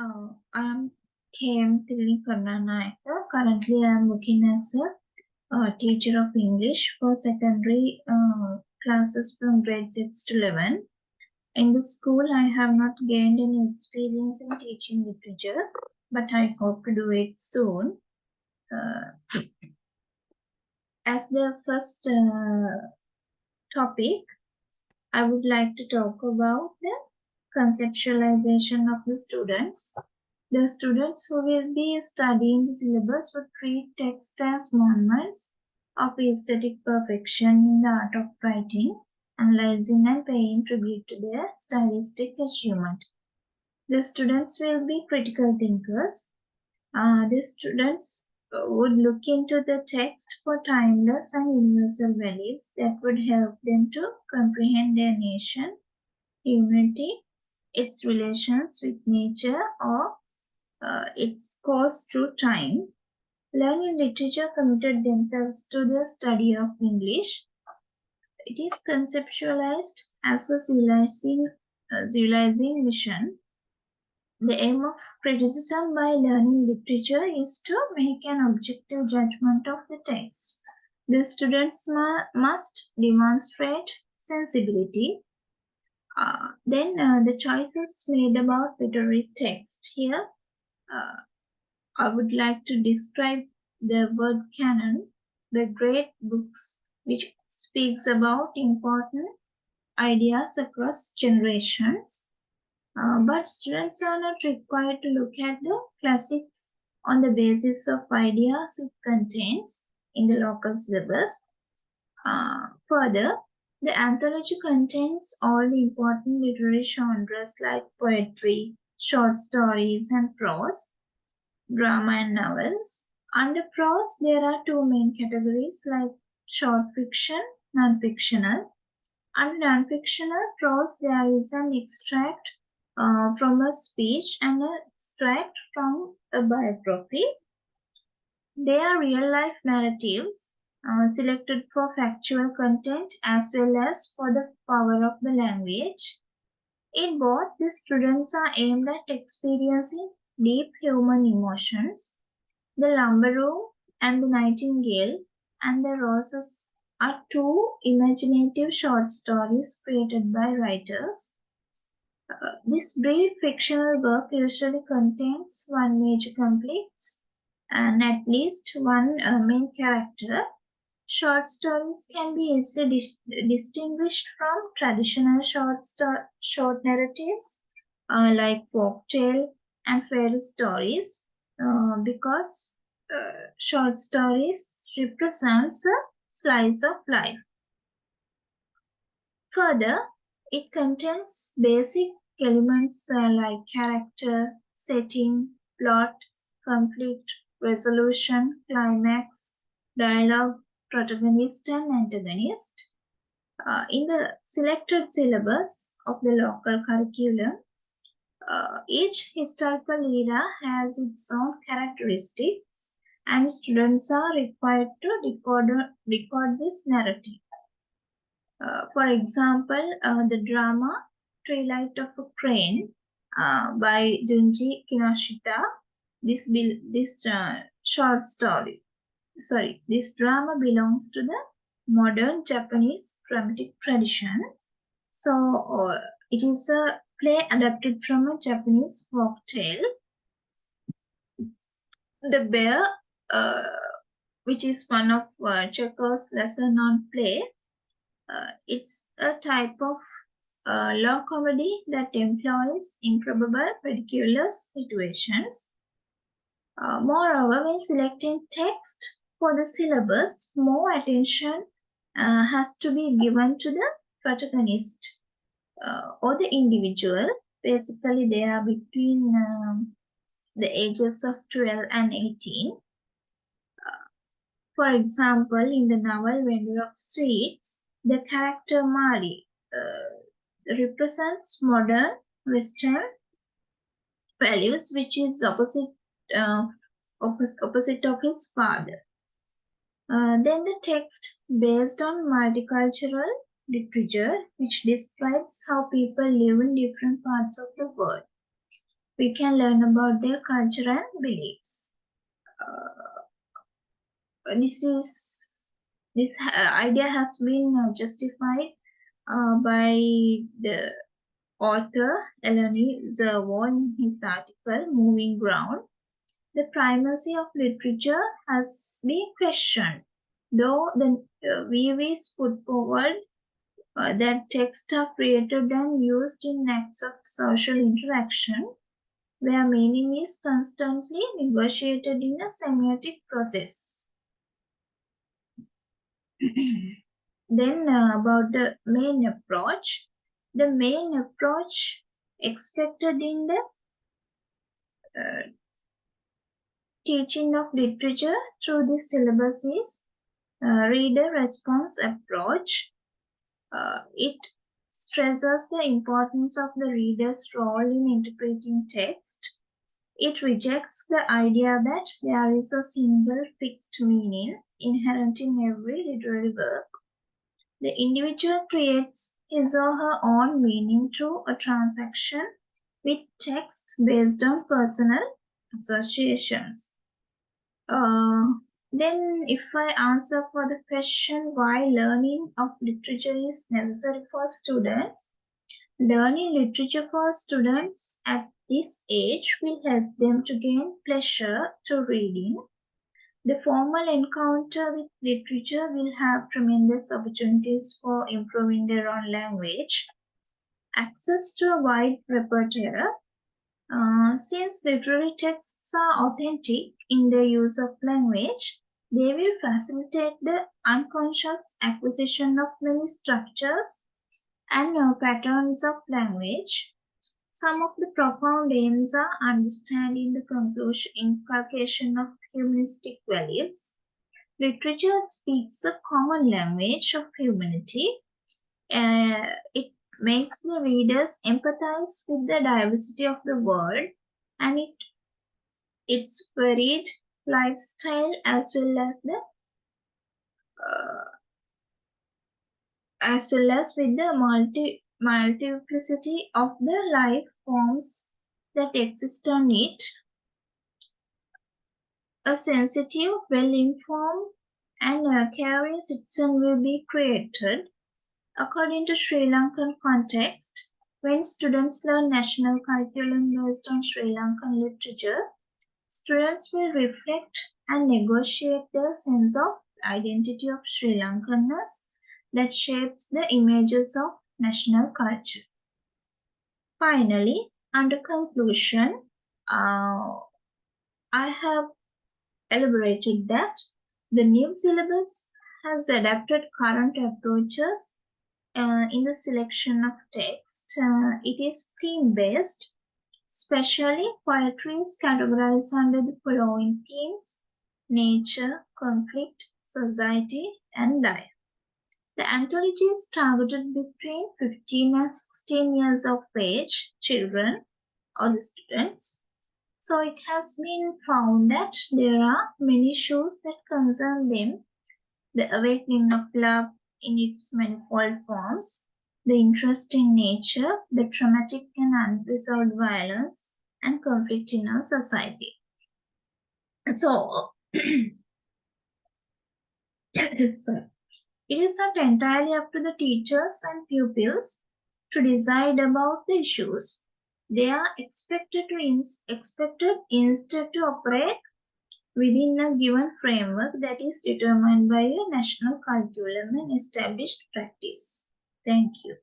I am Thilini Karunanayaka. Currently, I am working as a teacher of English for secondary classes from grade 6 to 11. In the school, I have not gained any experience in teaching literature, but I hope to do it soon. As the first topic, I would like to talk about the conceptualization of the students. The students who will be studying the syllabus would treat text as monuments of aesthetic perfection in the art of writing, analyzing and paying tribute to their stylistic achievement. The students will be critical thinkers. The students would look into the text for timeless and universal values that would help them to comprehend their nation, humanity, its relations with nature, or its course through time. Learning literature committed themselves to the study of English. It is conceptualized as a civilizing mission. The aim of criticism by learning literature is to make an objective judgment of the text. The students must demonstrate sensibility. Then the choices made about literary text. Here, I would like to describe the word canon, the great books which speaks about important ideas across generations. But students are not required to look at the classics on the basis of ideas it contains in the local syllabus. Further, the anthology contains all the important literary genres like poetry, short stories, and prose, drama, and novels. Under prose, there are two main categories like short fiction, non-fictional. Under non-fictional prose, there is an extract from a speech and an extract from a biography. They are real-life narratives selected for factual content as well as for the power of the language. In both, the students are aimed at experiencing deep human emotions. The Lumber Room and the Nightingale and the Roses are two imaginative short stories created by writers. This brief fictional work usually contains one major conflict and at least one main character. Short stories can be easily distinguished from traditional short narratives like folktale and fairy stories because short stories represents a slice of life. Further, it contains basic elements like character, setting, plot, conflict, resolution, climax, dialogue, protagonist and antagonist. In the selected syllabus of the local curriculum, each historical era has its own characteristics and students are required to record this narrative. For example, the drama Twilight of a Crane by Junji Kinoshita. This this drama belongs to the modern Japanese dramatic tradition. So it is a play adapted from a Japanese folk tale. The Bear, which is one of Chekhov's lesser-known play, it's a type of law comedy that employs improbable, ridiculous situations. Moreover, when selecting text for the syllabus, more attention has to be given to the protagonist or the individual. Basically, they are between the ages of 12 and 18. For example, in the novel Vendor of Sweets, the character Mali represents modern Western values, which is opposite of his father. Then the text based on multicultural literature, which describes how people live in different parts of the world. we can learn about their culture and beliefs. This idea has been justified by the author Eleni Zervo in his article Moving Ground. The primacy of literature has been questioned, though the view is put forward that texts are created and used in acts of social interaction, where meaning is constantly negotiated in a semiotic process. Then about the main approach. The main approach expected in the uh, teaching of literature through the syllabus is reader response approach. It stresses the importance of the reader's role in interpreting text. It rejects the idea that there is a single fixed meaning inherent in every literary work. The individual creates his or her own meaning through a transaction with text based on personal associations. Uh, then, if I answer for the question why learning of literature is necessary for students, learning literature for students at this age will help them to gain pleasure through reading. The formal encounter with literature will have tremendous opportunities for improving their own language. Access to a wide repertoire. Since literary texts are authentic in their use of language, they will facilitate the unconscious acquisition of many structures and patterns of language. Some of the profound aims are understanding the conclusion inculcation of humanistic values. Literature speaks a common language of humanity. It makes the readers empathize with the diversity of the world and its varied lifestyle uh, as well as with the multiplicity of the life forms that exist on it. A sensitive, well-informed, and caring citizen will be created. According to Sri Lankan context, when students learn national curriculum based on Sri Lankan literature, students will reflect and negotiate their sense of identity of Sri Lankanness that shapes the images of national culture. Finally, under conclusion, I have elaborated that the new syllabus has adapted current approaches in the selection of text. It is theme-based. Especially, poetry is categorized under the following themes: nature, conflict, society, and life. The anthology is targeted between 15 and 16 years of age children or the students. So it has been found that there are many issues that concern them: the awakening of love in its manifold forms, the interest in nature, the traumatic and unresolved violence, and conflict in our society. So, so it is not entirely up to the teachers and pupils to decide about the issues. They are expected instead to operate within a given framework that is determined by a national curriculum and established practice. Thank you.